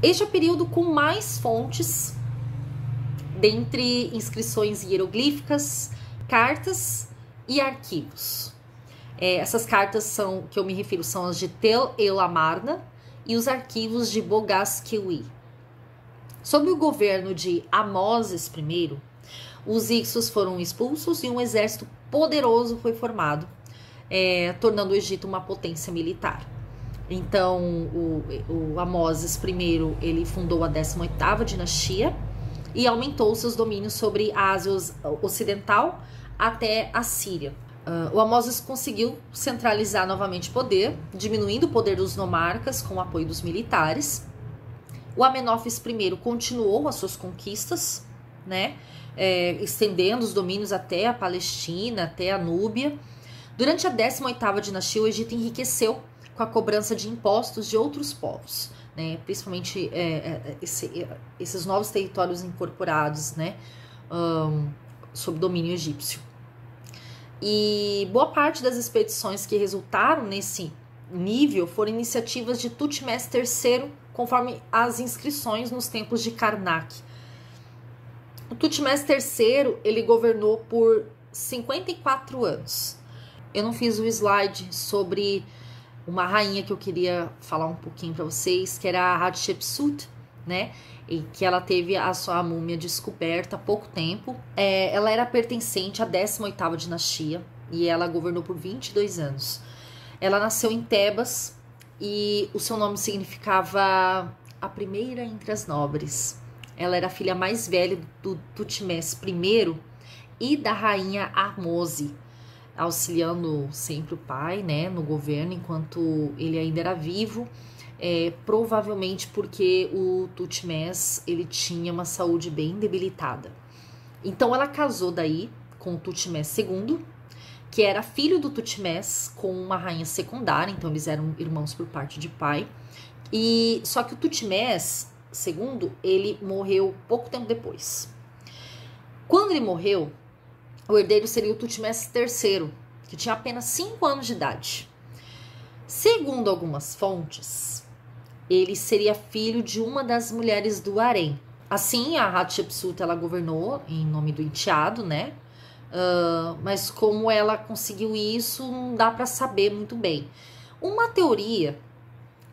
Este é o período com mais fontes, dentre inscrições hieroglíficas, cartas e arquivos. Essas cartas que eu me refiro são as de Tel el Amarna e os arquivos de Boghaz-Köi. Sob o governo de Amoses I, os Hyksos foram expulsos e um exército poderoso foi formado, tornando o Egito uma potência militar. Então, o Amoses I, ele fundou a 18ª dinastia e aumentou seus domínios sobre a Ásia Ocidental até a Síria. O Amoses conseguiu centralizar novamente o poder, diminuindo o poder dos nomarcas com o apoio dos militares. O Amenófis I continuou as suas conquistas, né, estendendo os domínios até a Palestina, até a Núbia. Durante a 18ª dinastia, o Egito enriqueceu com a cobrança de impostos de outros povos, né, principalmente esses novos territórios incorporados, né, sob domínio egípcio. E boa parte das expedições que resultaram nesse nível foram iniciativas de Thutmés III, conforme as inscrições nos templos de Karnak. O Thutmés III, ele governou por 54 anos. Eu não fiz o slide sobre uma rainha que eu queria falar um pouquinho para vocês, que era a Hatshepsut, né? E que ela teve a sua múmia descoberta há pouco tempo. Ela era pertencente à 18ª dinastia e ela governou por 22 anos. Ela nasceu em Tebas e o seu nome significava a primeira entre as nobres. Ela era a filha mais velha do Thutmés I e da rainha Ahmose, auxiliando sempre o pai, né, no governo enquanto ele ainda era vivo. Provavelmente porque o Thutmés, ele tinha uma saúde bem debilitada. Então ela casou daí com o Thutmés II, que era filho do Thutmés com uma rainha secundária, então eles eram irmãos por parte de pai. E só que o Thutmés II, ele morreu pouco tempo depois. Quando ele morreu, o herdeiro seria o Thutmés III, que tinha apenas 5 anos de idade. Segundo algumas fontes, ele seria filho de uma das mulheres do harém. Assim, a Hatshepsut, ela governou em nome do enteado, né? Mas como ela conseguiu isso, não dá para saber muito bem. Uma teoria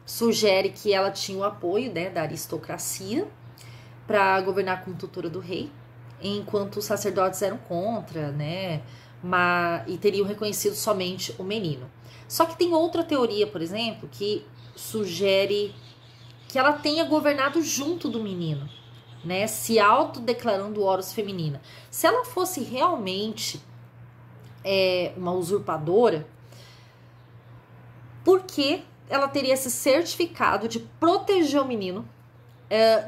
sugere que ela tinha o apoio, né, da aristocracia para governar como tutora do rei, enquanto os sacerdotes eram contra, né? E teriam reconhecido somente o menino. Só que tem outra teoria, por exemplo, que sugere que ela tenha governado junto do menino, né, se autodeclarando Horus feminina. Se ela fosse realmente uma usurpadora, por que ela teria esse certificado de proteger o menino,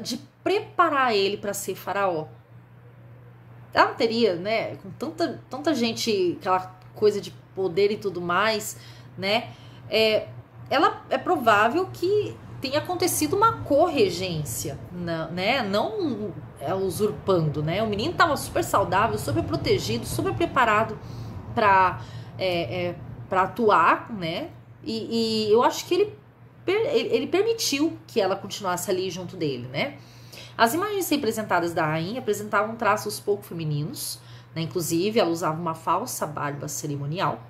de preparar ele para ser faraó? Ela não teria, né, com tanta gente, aquela coisa de poder e tudo mais, né? Ela é provável que tenha acontecido uma corregência, né? Não usurpando, né? O menino estava super saudável, super protegido, super preparado para atuar, né? E eu acho que ele permitiu que ela continuasse ali junto dele, né? As imagens representadas da rainha apresentavam traços pouco femininos, né? Inclusive, ela usava uma falsa barba cerimonial.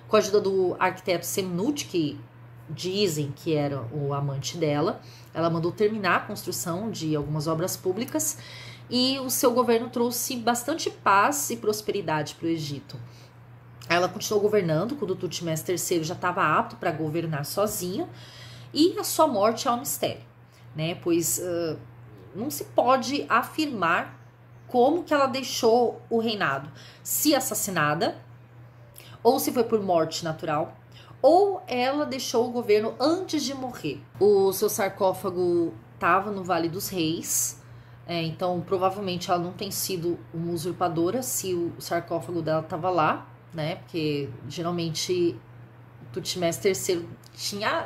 Com a ajuda do arquiteto Semnut, que dizem que era o amante dela, ela mandou terminar a construção de algumas obras públicas e o seu governo trouxe bastante paz e prosperidade para o Egito. Ela continuou governando quando o Thutmés III já estava apto para governar sozinho, e a sua morte é um mistério, né? Pois não se pode afirmar como que ela deixou o reinado, se assassinada, ou se foi por morte natural, ou ela deixou o governo antes de morrer. O seu sarcófago estava no Vale dos Reis, então provavelmente ela não tem sido uma usurpadora se o sarcófago dela estava lá, né? Porque geralmente Thutmés III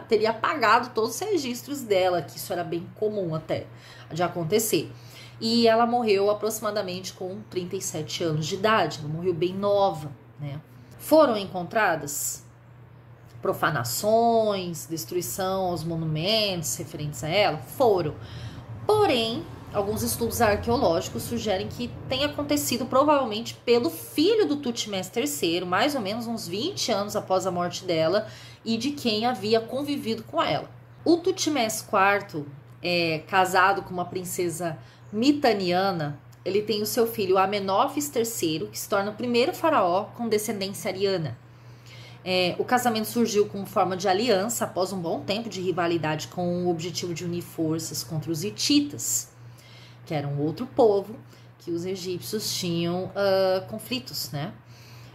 teria apagado todos os registros dela, que isso era bem comum até de acontecer. E ela morreu aproximadamente com 37 anos de idade, ela morreu bem nova, né? Foram encontradas profanações, destruição aos monumentos referentes a ela? Foram. Porém, alguns estudos arqueológicos sugerem que tenha acontecido provavelmente pelo filho do Thutmose III, mais ou menos uns 20 anos após a morte dela, e de quem havia convivido com ela. O Thutmose IV, casado com uma princesa mitaniana, ele tem o seu filho Amenófis III, que se torna o primeiro faraó com descendência ariana. O casamento surgiu como forma de aliança após um bom tempo de rivalidade com o objetivo de unir forças contra os hititas, que eram outro povo que os egípcios tinham conflitos, né?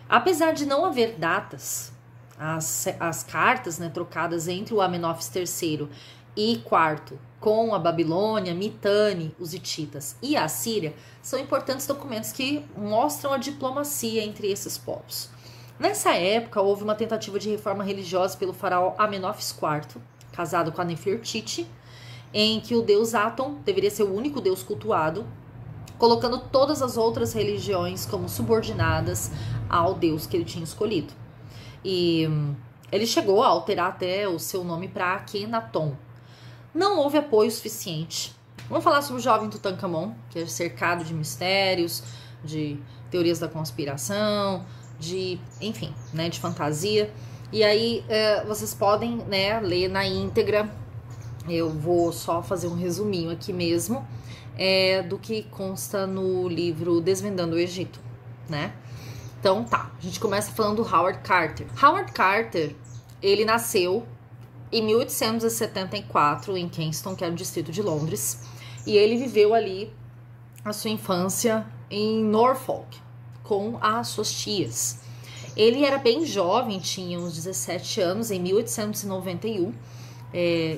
Apesar de não haver datas, as cartas, né, trocadas entre o Amenófis III e IV com a Babilônia, Mitanni, os hititas e a Síria são importantes documentos que mostram a diplomacia entre esses povos. Nessa época, houve uma tentativa de reforma religiosa pelo faraó Amenófis IV, casado com a Nefertiti, em que o deus Aton deveria ser o único deus cultuado, colocando todas as outras religiões como subordinadas ao deus que ele tinha escolhido. E ele chegou a alterar até o seu nome para Akhenaton. Não houve apoio suficiente. Vamos falar sobre o jovem Tutankhamon, que é cercado de mistérios, de teorias da conspiração, enfim, né, de fantasia. E aí vocês podem, né, ler na íntegra. Eu vou só fazer um resuminho aqui mesmo do que consta no livro Desvendando o Egito, né? Então tá, a gente começa falando do Howard Carter. Howard Carter, ele nasceu em 1874 em Kensington, que é o distrito de Londres, e ele viveu ali a sua infância em Norfolk com as suas tias. Ele era bem jovem, tinha uns 17 anos, em 1891,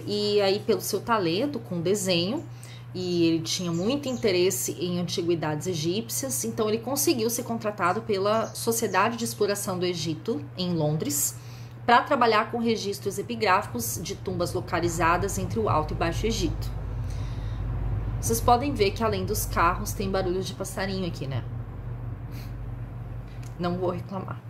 e aí pelo seu talento com desenho, e ele tinha muito interesse em antiguidades egípcias, então ele conseguiu ser contratado pela Sociedade de Exploração do Egito, em Londres, para trabalhar com registros epigráficos de tumbas localizadas entre o Alto e Baixo Egito. Vocês podem ver que além dos carros tem barulhos de passarinho aqui, né? Não vou reclamar.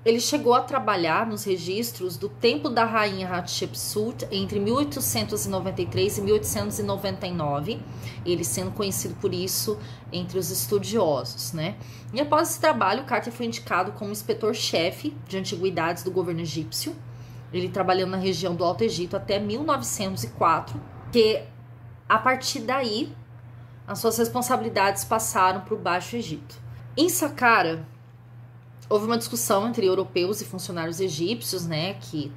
Ele chegou a trabalhar nos registros do Templo da Rainha Hatshepsut entre 1893 e 1899, ele sendo conhecido por isso entre os estudiosos, né? E após esse trabalho, Carter foi indicado como inspetor-chefe de antiguidades do governo egípcio, ele trabalhando na região do Alto Egito até 1904, que a partir daí as suas responsabilidades passaram para o Baixo Egito. Em Saqqara, houve uma discussão entre europeus e funcionários egípcios, né, que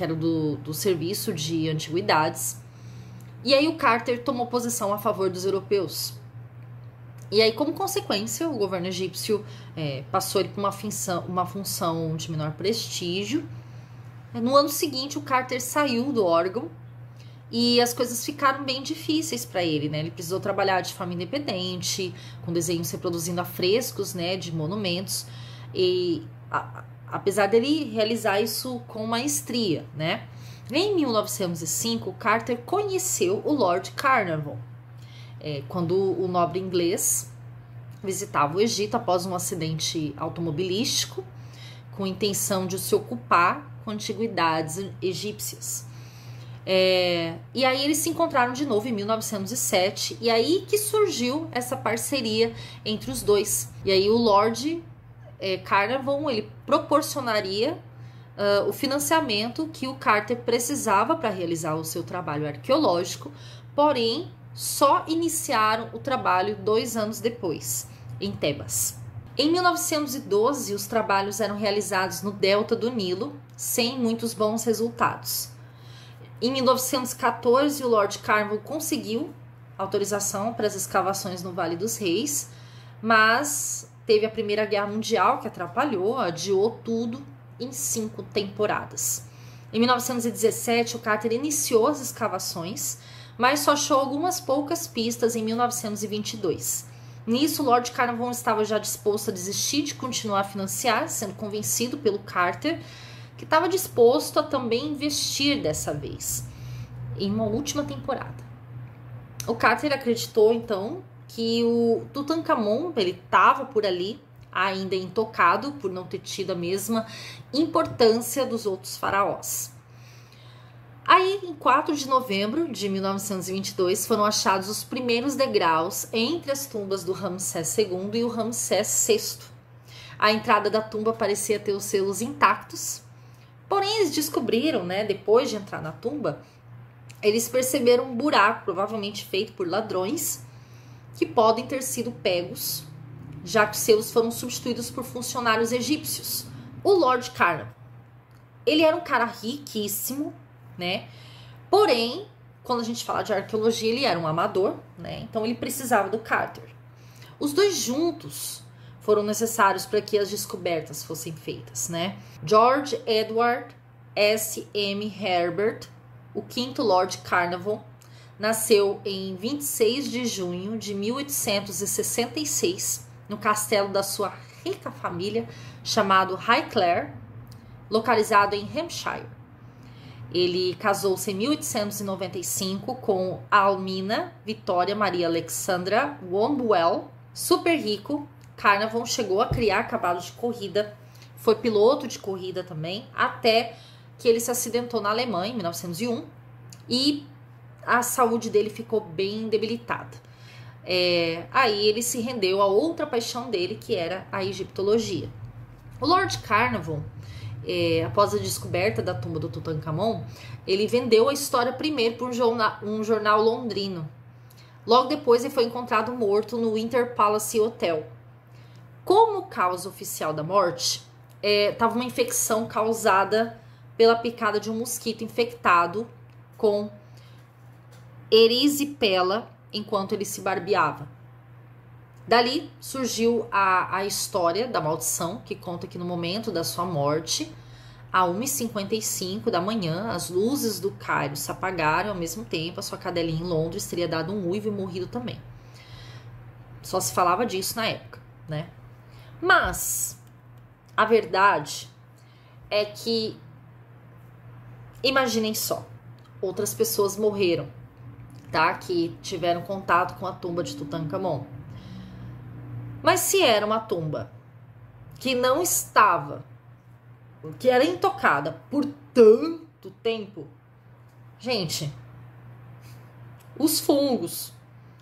era do serviço de antiguidades. E aí o Carter tomou posição a favor dos europeus. E aí, como consequência, o governo egípcio passou ele para uma função de menor prestígio. No ano seguinte, o Carter saiu do órgão e as coisas ficaram bem difíceis para ele, né? Ele precisou trabalhar de forma independente, com desenhos reproduzindo afrescos, né, de monumentos. E apesar dele realizar isso com maestria, né? Em 1905, Carter conheceu o Lord Carnarvon, quando o nobre inglês visitava o Egito após um acidente automobilístico, com intenção de se ocupar com antiguidades egípcias. E aí eles se encontraram de novo em 1907, e aí que surgiu essa parceria entre os dois. E aí o Lord Carnarvon, ele proporcionaria o financiamento que o Carter precisava para realizar o seu trabalho arqueológico, porém só iniciaram o trabalho 2 anos depois, em Tebas. Em 1912, os trabalhos eram realizados no delta do Nilo, sem muitos bons resultados. Em 1914, o Lord Carnarvon conseguiu autorização para as escavações no Vale dos Reis, mas teve a Primeira Guerra Mundial, que atrapalhou, adiou tudo em 5 temporadas. Em 1917, o Carter iniciou as escavações, mas só achou algumas poucas pistas em 1922. Nisso, o Lord Carnarvon estava já disposto a desistir de continuar a financiar, sendo convencido pelo Carter, que estava disposto a também investir dessa vez, em uma última temporada. O Carter acreditou, então, que o Tutankhamon, ele estava por ali ainda intocado por não ter tido a mesma importância dos outros faraós. Aí, em 4 de novembro de 1922, foram achados os primeiros degraus entre as tumbas do Ramsés II e o Ramsés VI. A entrada da tumba parecia ter os selos intactos, porém eles descobriram, né, depois de entrar na tumba, eles perceberam um buraco, provavelmente feito por ladrões, que podem ter sido pegos, já que os selos foram substituídos por funcionários egípcios. O Lord Carnarvon, ele era um cara riquíssimo, né? Porém, quando a gente fala de arqueologia, ele era um amador, né? Então ele precisava do Carter. Os dois juntos foram necessários para que as descobertas fossem feitas, né? George Edward S. M. Herbert, o quinto Lord Carnarvon, nasceu em 26 de junho de 1866 no castelo da sua rica família chamado Highclere, localizado em Hampshire. Ele casou-se em 1895 com Almina Vitória Maria Alexandra Wombwell. Super rico, Carnarvon chegou a criar cavalos de corrida, foi piloto de corrida também, até que ele se acidentou na Alemanha em 1901 e a saúde dele ficou bem debilitada. Aí ele se rendeu a outra paixão dele, que era a egiptologia. O Lord Carnarvon, após a descoberta da tumba do Tutankhamon, ele vendeu a história primeiro para um jornal londrino. Logo depois ele foi encontrado morto no Winter Palace Hotel. Como causa oficial da morte, estava uma infecção causada pela picada de um mosquito infectado com erisipela enquanto ele se barbeava. Dali surgiu a história da maldição, que conta que no momento da sua morte, a 1h55 da manhã, as luzes do Cairo se apagaram, ao mesmo tempo a sua cadelinha em Londres teria dado um uivo e morrido também. Só se falava disso na época, né? Mas a verdade é que, imaginem só, outras pessoas morreram, tá? Que tiveram contato com a tumba de Tutankhamon. Mas se era uma tumba que não estava, que era intocada por tanto tempo, gente, os fungos,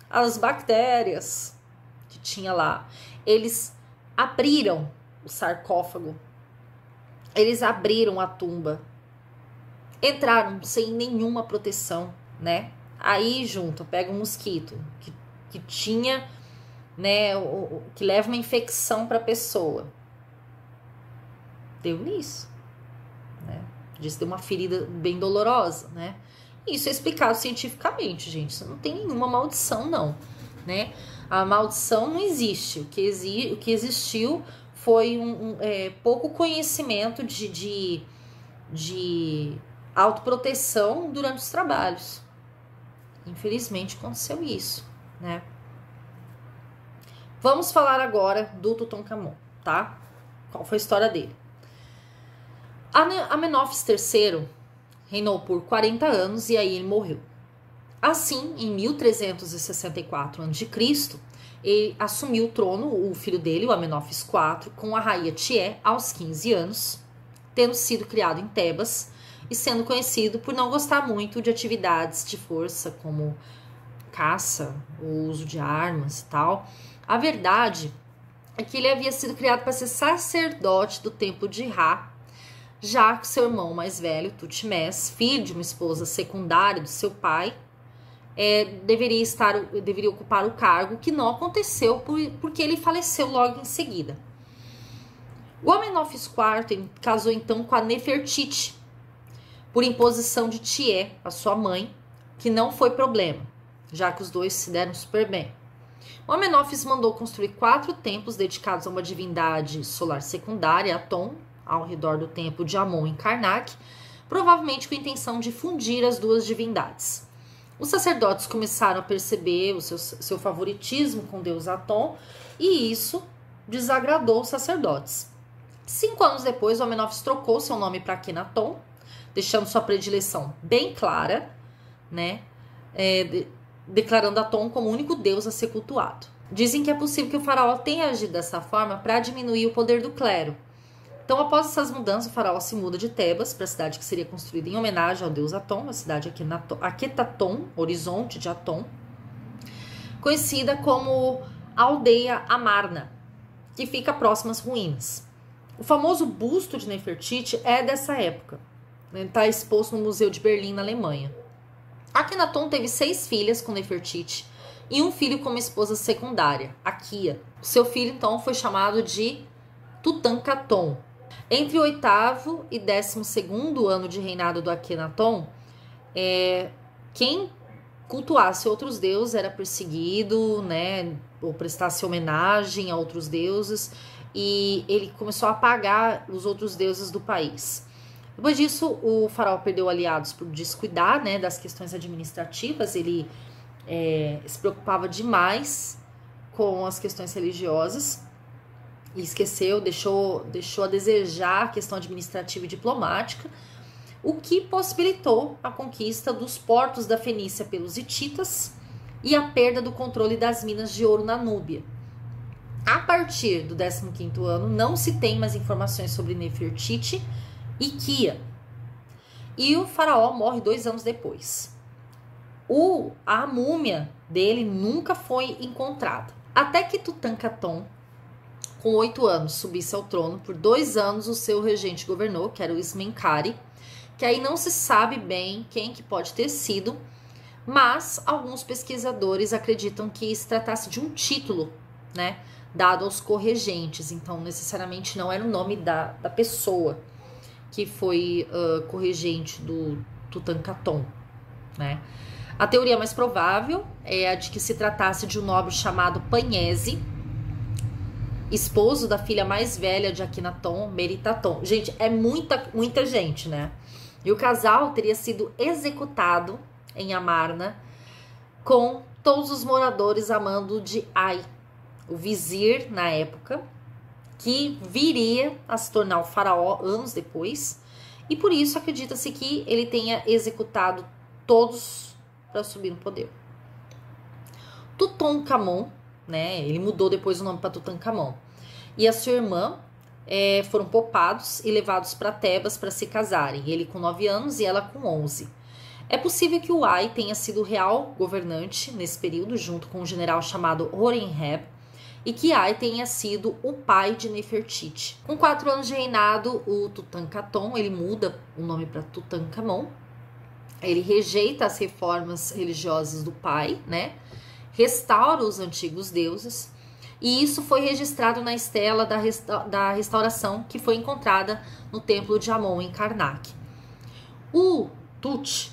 as bactérias que tinha lá, eles abriram o sarcófago, eles abriram a tumba, entraram sem nenhuma proteção, né? Aí junto, pega um mosquito que tinha, né, que leva uma infecção para a pessoa. Deu nisso, né? Diz que deu uma ferida bem dolorosa, né? Isso é explicado cientificamente, gente. Isso não tem nenhuma maldição, não, né? A maldição não existe. O que existiu foi pouco conhecimento de autoproteção durante os trabalhos. Infelizmente aconteceu isso, né? Vamos falar agora do Tutankhamon, tá? Qual foi a história dele? Amenófis III reinou por 40 anos e aí ele morreu. Assim, em 1364 a.C., ele assumiu o trono, o filho dele, o Amenófis IV, com a rainha Tié aos 15 anos, tendo sido criado em Tebas e sendo conhecido por não gostar muito de atividades de força, como caça, o uso de armas e tal. A verdade é que ele havia sido criado para ser sacerdote do templo de Ra, já que seu irmão mais velho, Tutmés, filho de uma esposa secundária do seu pai, deveria ocupar o cargo, que não aconteceu porque ele faleceu logo em seguida. O Amenófis IV casou então com a Nefertiti, por imposição de Tié, a sua mãe, que não foi problema, já que os dois se deram super bem. O Amenófis mandou construir 4 templos dedicados a uma divindade solar secundária, Aton, ao redor do templo de Amon em Karnak, provavelmente com a intenção de fundir as duas divindades. Os sacerdotes começaram a perceber o seu favoritismo com Deus Aton, e isso desagradou os sacerdotes. 5 anos depois, o Amenófis trocou seu nome para Akhenaton, deixando sua predileção bem clara, né? Declarando Aton como o único deus a ser cultuado. Dizem que é possível que o faraó tenha agido dessa forma para diminuir o poder do clero. Então, após essas mudanças, o faraó se muda de Tebas para a cidade que seria construída em homenagem ao deus Atom, a cidade Aquetaton, horizonte de Atom, conhecida como Aldeia Amarna, que fica próxima às ruínas. O famoso busto de Nefertiti é dessa época. Ele está exposto no Museu de Berlim, na Alemanha. Akhenaton teve 6 filhas com Nefertiti e um filho como esposa secundária, Akia. O seu filho, então, foi chamado de Tutankhaton. Entre o 8º e 12º ano de reinado do Akhenaton, quem cultuasse outros deuses era perseguido, né, ou prestasse homenagem a outros deuses, e ele começou a apagar os outros deuses do país. Depois disso, o faraó perdeu aliados por descuidar, né, das questões administrativas. Ele se preocupava demais com as questões religiosas e esqueceu, deixou a desejar a questão administrativa e diplomática, o que possibilitou a conquista dos portos da Fenícia pelos hititas e a perda do controle das minas de ouro na Núbia. A partir do 15º ano, não se tem mais informações sobre Nefertiti e Kia. E o faraó morre 2 anos depois. A múmia dele nunca foi encontrada. Até que Tutankhaton, com 8 anos, subisse ao trono. Por 2 anos o seu regente governou, que era o Ismenkari, que aí não se sabe bem quem que pode ter sido, mas alguns pesquisadores acreditam que se tratasse de um título, né, dado aos corregentes. Então, necessariamente não era o nome da pessoa que foi corregente do Tutankhaton, né? A teoria mais provável é a de que se tratasse de um nobre chamado Panhese, esposo da filha mais velha de Akhenaton, Meritaton. Gente, é muita gente, né? E o casal teria sido executado em Amarna, com todos os moradores a mando de Ai, o vizir na época, que viria a se tornar o faraó anos depois, e por isso acredita-se que ele tenha executado todos para subir no poder. Tutankhamon, né, ele mudou depois o nome para Tutankhamon, e a sua irmã foram poupados e levados para Tebas para se casarem, ele com 9 anos e ela com 11. É possível que o Ai tenha sido o real governante nesse período, junto com um general chamado Horemheb, e que Ai tenha sido o pai de Nefertiti. Com 4 anos de reinado, o Tutankhaton, ele muda o nome para Tutankhamon, ele rejeita as reformas religiosas do pai, né? Restaura os antigos deuses, e isso foi registrado na estela da restauração que foi encontrada no templo de Amon, em Karnak. O Tut,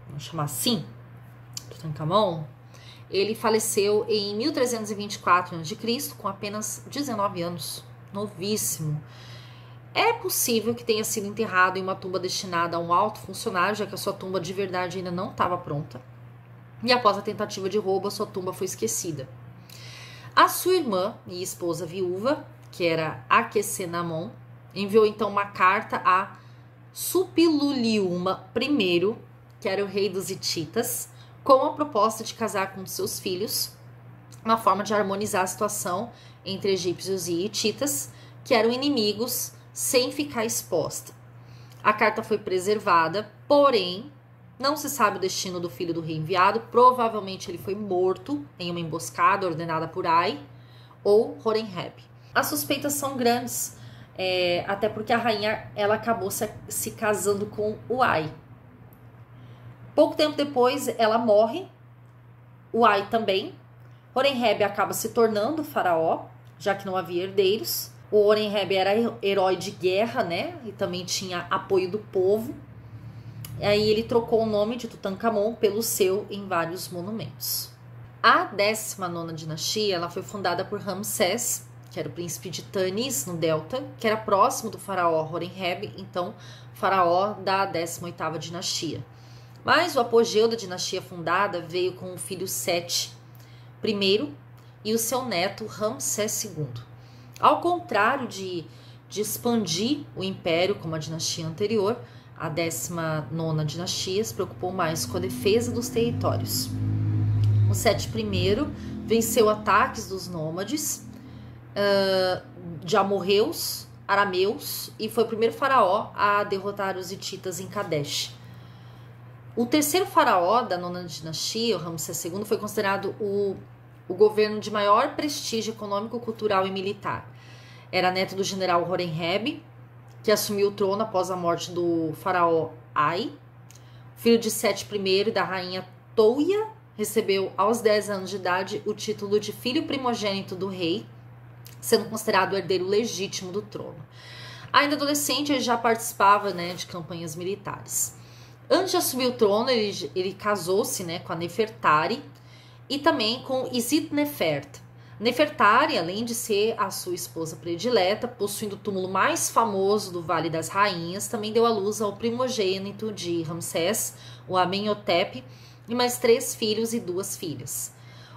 vamos chamar assim, Tutankhamon, ele faleceu em 1324 a.C., com apenas 19 anos, novíssimo. É possível que tenha sido enterrado em uma tumba destinada a um alto funcionário, já que a sua tumba de verdade ainda não estava pronta. E após a tentativa de roubo, a sua tumba foi esquecida. A sua irmã e esposa viúva, que era Akhesenamon, enviou então uma carta a Suppiluliuma I, que era o rei dos hititas, com a proposta de casar com um de seus filhos, uma forma de harmonizar a situação entre egípcios e hititas, que eram inimigos, sem ficar exposta. A carta foi preservada, porém, não se sabe o destino do filho do rei enviado. Provavelmente ele foi morto em uma emboscada ordenada por Ai ou Horemheb. As suspeitas são grandes, até porque a rainha ela acabou se casando com o Ai. Pouco tempo depois ela morre, o Ai também. Horemheb acaba se tornando faraó, já que não havia herdeiros. O Horemheb era herói de guerra, né? E também tinha apoio do povo. E aí ele trocou o nome de Tutankhamon pelo seu em vários monumentos. A 19ª dinastia ela foi fundada por Ramsés, que era o príncipe de Tanis, no Delta, que era próximo do faraó Horemheb, então faraó da 18ª dinastia. Mas o apogeu da dinastia fundada veio com o filho Sete I e o seu neto Ramsés II. Ao contrário de expandir o império como a dinastia anterior, a 19ª dinastia se preocupou mais com a defesa dos territórios. O Sete I venceu ataques dos nômades, de amorreus, arameus, e foi o primeiro faraó a derrotar os hititas em Kadesh. O terceiro faraó da nona dinastia, o Ramsés II, foi considerado o governo de maior prestígio econômico, cultural e militar. Era neto do general Horemheb, que assumiu o trono após a morte do faraó Ai. Filho de Sete I e da rainha Touia, recebeu aos 10 anos de idade o título de filho primogênito do rei, sendo considerado o herdeiro legítimo do trono. Ainda adolescente, ele já participava, né, de campanhas militares. Antes de assumir o trono, ele casou-se, né, com a Nefertari e também com Isit Nefert. Nefertari, além de ser a sua esposa predileta, possuindo o túmulo mais famoso do Vale das Rainhas, também deu à luz ao primogênito de Ramsés, o Amenhotep, e mais 3 filhos e 2 filhas.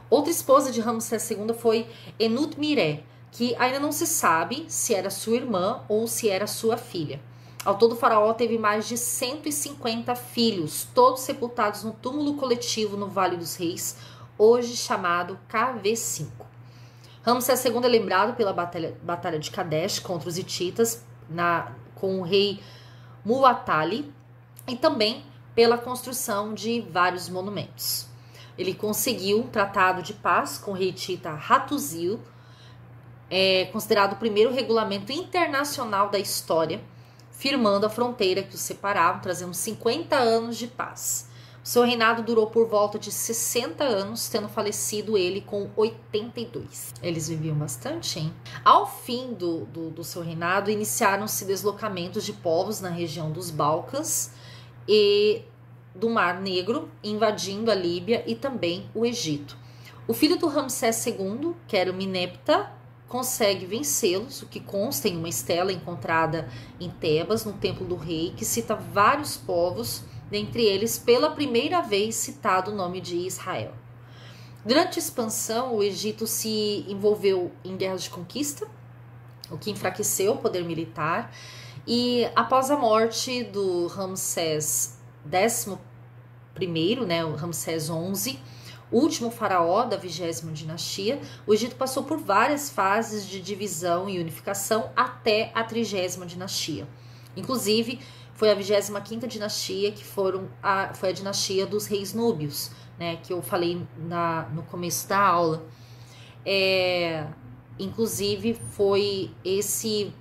Outra esposa de Ramsés II foi Enut-Miré, que ainda não se sabe se era sua irmã ou se era sua filha. Ao todo, o faraó teve mais de 150 filhos, todos sepultados no túmulo coletivo no Vale dos Reis, hoje chamado KV5. Ramsés II é lembrado pela Batalha de Kadesh contra os hititas, com o rei Muwatalli, e também pela construção de vários monumentos. Ele conseguiu um tratado de paz com o rei hitita Hattusil, considerado o primeiro regulamento internacional da história, firmando a fronteira que os separava, trazendo 50 anos de paz. O seu reinado durou por volta de 60 anos, tendo falecido ele com 82. Eles viviam bastante, hein? Ao fim do seu reinado, iniciaram-se deslocamentos de povos na região dos Balcãs e do Mar Negro, invadindo a Líbia e também o Egito. O filho do Ramsés II, que era o Menepta, consegue vencê-los, o que consta em uma estela encontrada em Tebas, no templo do rei, que cita vários povos, dentre eles, pela primeira vez citado o nome de Israel. Durante a expansão, o Egito se envolveu em guerras de conquista, o que enfraqueceu o poder militar, e após a morte do Ramsés XI, né, o Ramsés XI, o último faraó da 20ª dinastia, o Egito passou por várias fases de divisão e unificação até a 30ª dinastia. Inclusive, foi a 25ª dinastia que foi a dinastia dos reis núbios, né, que eu falei no começo da aula. Inclusive, foi esse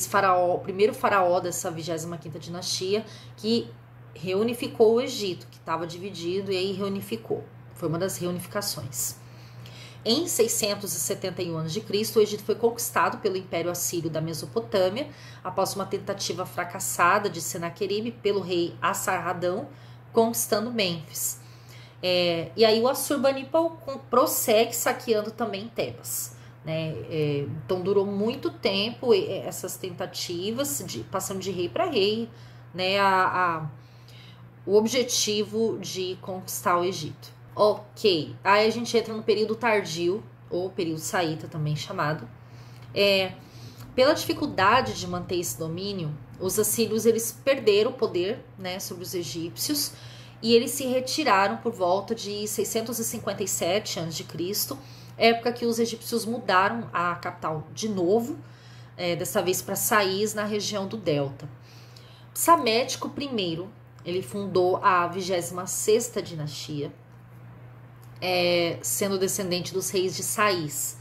faraó, o primeiro faraó dessa 25ª dinastia, que reunificou o Egito, que estava dividido, e aí reunificou. Foi uma das reunificações. Em 671 a.C., o Egito foi conquistado pelo Império Assírio da Mesopotâmia, após uma tentativa fracassada de Senaqueribe pelo rei Assarhadão, conquistando Mênfis. E aí o Assurbanipal prossegue saqueando também Tebas. Né? Então durou muito tempo essas tentativas, passando de rei para rei, né? O objetivo de conquistar o Egito. Ok, aí a gente entra no período tardio, ou período saíta também chamado. Pela dificuldade de manter esse domínio, os assírios eles perderam o poder, né, sobre os egípcios, e eles se retiraram por volta de 657 a.C., época que os egípcios mudaram a capital de novo, dessa vez para Sais, na região do Delta. Psamético I, ele fundou a 26ª dinastia, sendo descendente dos reis de Sais,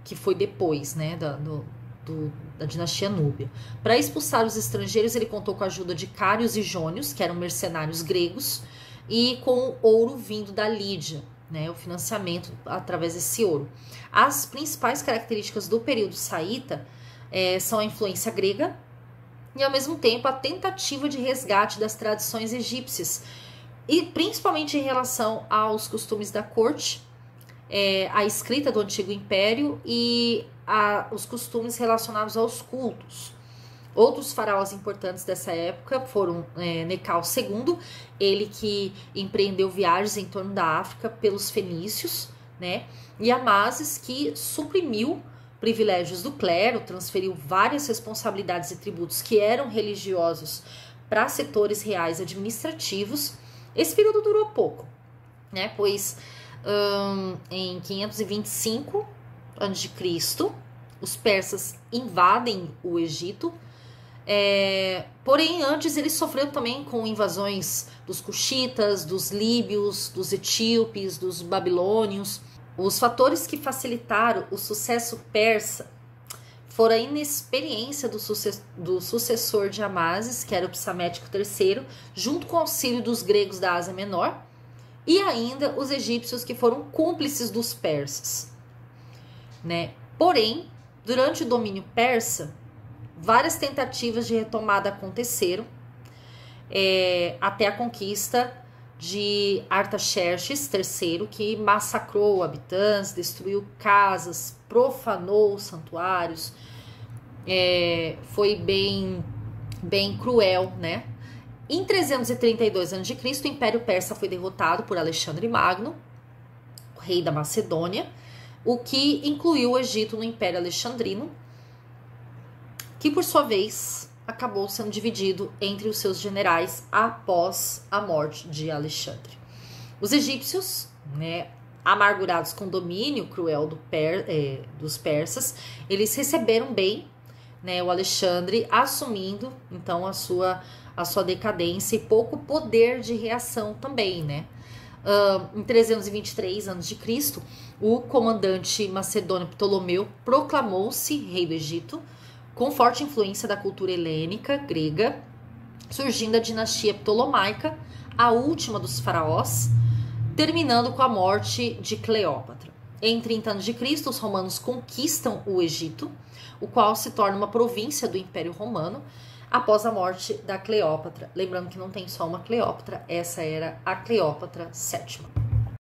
que foi depois, né, da dinastia núbia. Para expulsar os estrangeiros, ele contou com a ajuda de cários e jônios, que eram mercenários gregos, e com ouro vindo da Lídia, né, o financiamento através desse ouro. As principais características do período saíta são a influência grega e, ao mesmo tempo, a tentativa de resgate das tradições egípcias, e principalmente em relação aos costumes da corte, a escrita do Antigo Império e os costumes relacionados aos cultos. Outros faraós importantes dessa época foram Necau II, ele que empreendeu viagens em torno da África pelos fenícios, né? E Amasis, que suprimiu privilégios do clero, transferiu várias responsabilidades e tributos que eram religiosos para setores reais administrativos. Esse período durou pouco, né? Pois em 525 a.C., os persas invadem o Egito. Porém, antes eles sofreram também com invasões dos cuxitas, dos líbios, dos etíopes, dos babilônios. Os fatores que facilitaram o sucesso persa foram a inexperiência do sucessor de Amasis, que era o Psamético III, junto com o auxílio dos gregos da Ásia Menor, e ainda os egípcios, que foram cúmplices dos persas, né? Porém, durante o domínio persa, várias tentativas de retomada aconteceram, até a conquista de Artaxerxes III, que massacrou habitantes, destruiu casas, profanou santuários, foi bem cruel, né? Em 332 a.C., o Império Persa foi derrotado por Alexandre Magno, o rei da Macedônia, o que incluiu o Egito no Império Alexandrino, que por sua vez acabou sendo dividido entre os seus generais após a morte de Alexandre. Os egípcios, né, amargurados com o domínio cruel dos persas, eles receberam bem, né, o Alexandre, assumindo então a sua decadência e pouco poder de reação também, né? Em 323 a.C., o comandante macedônio Ptolomeu proclamou-se rei do Egito, com forte influência da cultura helênica grega, surgindo a dinastia ptolomaica, a última dos faraós, terminando com a morte de Cleópatra. Em 30 a.C., os romanos conquistam o Egito, o qual se torna uma província do Império Romano, após a morte da Cleópatra. Lembrando que não tem só uma Cleópatra, essa era a Cleópatra VII.